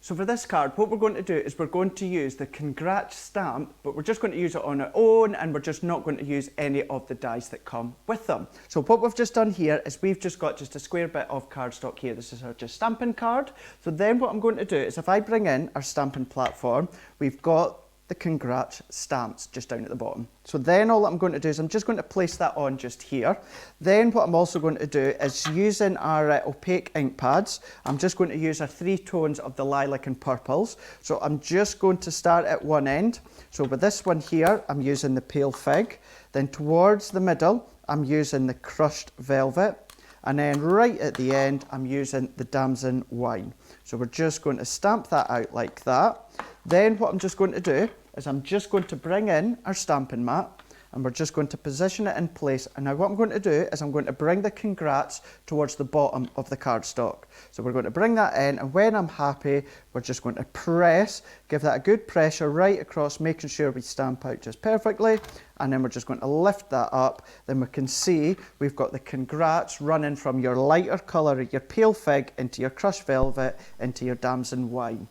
So for this card, what we're going to do is we're going to use the Congrats stamp, but we're just going to use it on our own, and we're just not going to use any of the dies that come with them. So what we've just done here is we've just got just a square bit of cardstock here. This is our just stamping card. So then what I'm going to do is if I bring in our stamping platform, we've got the Congrats stamps just down at the bottom. So then all I'm going to do is I'm just going to place that on just here. Then what I'm also going to do is using our opaque ink pads, I'm just going to use our 3 tones of the lilac and purples. So I'm just going to start at one end. So with this one here, I'm using the pale fig. Then towards the middle, I'm using the crushed velvet. And then right at the end, I'm using the damson wine. So we're just going to stamp that out like that. Then what I'm just going to do is I'm just going to bring in our stamping mat, and we're just going to position it in place. And now what I'm going to do is I'm going to bring the Congrats towards the bottom of the cardstock. So we're going to bring that in, and when I'm happy, we're just going to press, give that a good pressure right across, making sure we stamp out just perfectly. And then we're just going to lift that up. Then we can see we've got the Congrats running from your lighter colour, your pale fig, into your crushed velvet, into your damson wine.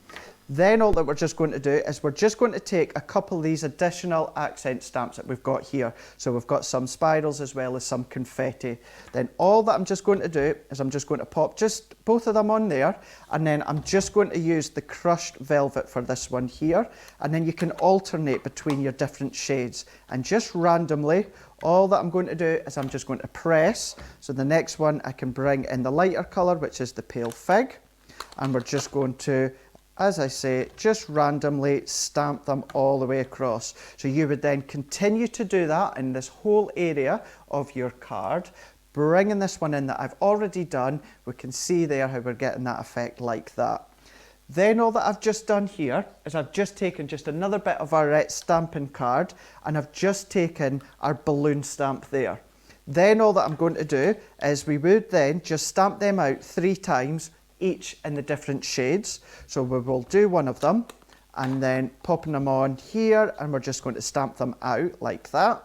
Then all that we're just going to do is we're just going to take a couple of these additional accent stamps that we've got here. So we've got some spirals as well as some confetti. Then all that I'm just going to do is I'm just going to pop just both of them on there, and then I'm just going to use the crushed velvet for this one here. And then you can alternate between your different shades, and just randomly all that I'm going to do is I'm just going to press. So the next one I can bring in the lighter colour, which is the pale fig, and we're just going to, as I say, just randomly stamp them all the way across. So you would then continue to do that in this whole area of your card. Bringing this one in that I've already done, we can see there how we're getting that effect like that. Then all that I've just done here is I've just taken just another bit of our stamping card, and I've just taken our balloon stamp there. Then all that I'm going to do is we would then just stamp them out 3 times, each in the different shades. So we will do one of them and then popping them on here, and we're just going to stamp them out like that.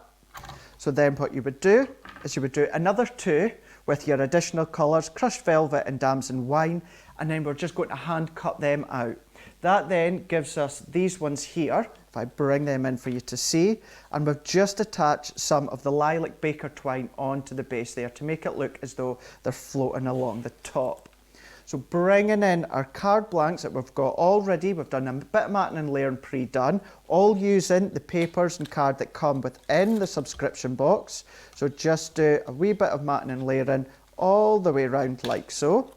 So then what you would do is you would do another 2 with your additional colours, crushed velvet and damson wine, and then we're just going to hand cut them out. That then gives us these ones here, if I bring them in for you to see, and we've just attached some of the lilac baker twine onto the base there to make it look as though they're floating along the top. So bringing in our card blanks that we've got already, we've done a bit of matting and layering pre-done, all using the papers and card that come within the subscription box. So just do a wee bit of matting and layering all the way around like so.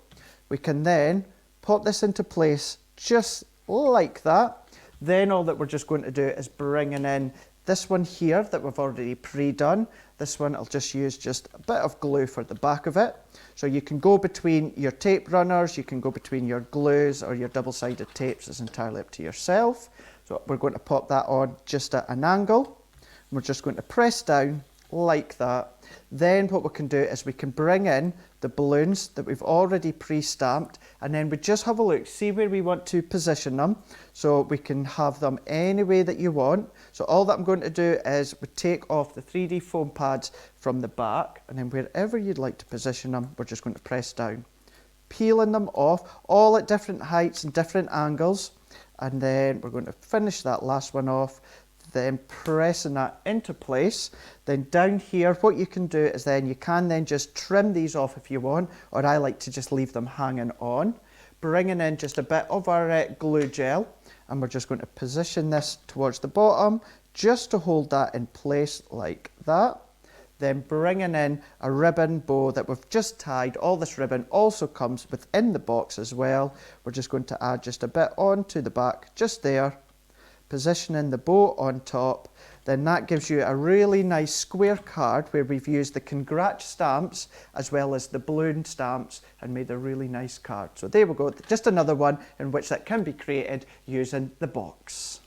We can then pop this into place just like that. Then all that we're just going to do is bringing in this one here that we've already pre-done. This one I'll just use just a bit of glue for the back of it. So you can go between your tape runners, you can go between your glues or your double-sided tapes. It's entirely up to yourself. So we're going to pop that on just at an angle. We're just going to press down like that. Then what we can do is we can bring in the balloons that we've already pre-stamped, and then we just have a look, see where we want to position them. So we can have them any way that you want. So all that I'm going to do is we take off the 3D foam pads from the back, and then wherever you'd like to position them, we're just going to press down. Peeling them off, all at different heights and different angles. And then we're going to finish that last one off, then pressing that into place. Then down here, what you can do is then you can then just trim these off if you want, or I like to just leave them hanging on. Bringing in just a bit of our glue gel, and we're just going to position this towards the bottom, just to hold that in place like that. Then bringing in a ribbon bow that we've just tied. All this ribbon also comes within the box as well. We're just going to add just a bit onto the back, just there. Positioning the bow on top, then that gives you a really nice square card where we've used the Congrats stamps as well as the balloon stamps and made a really nice card. So there we go, just another one in which that can be created using the box.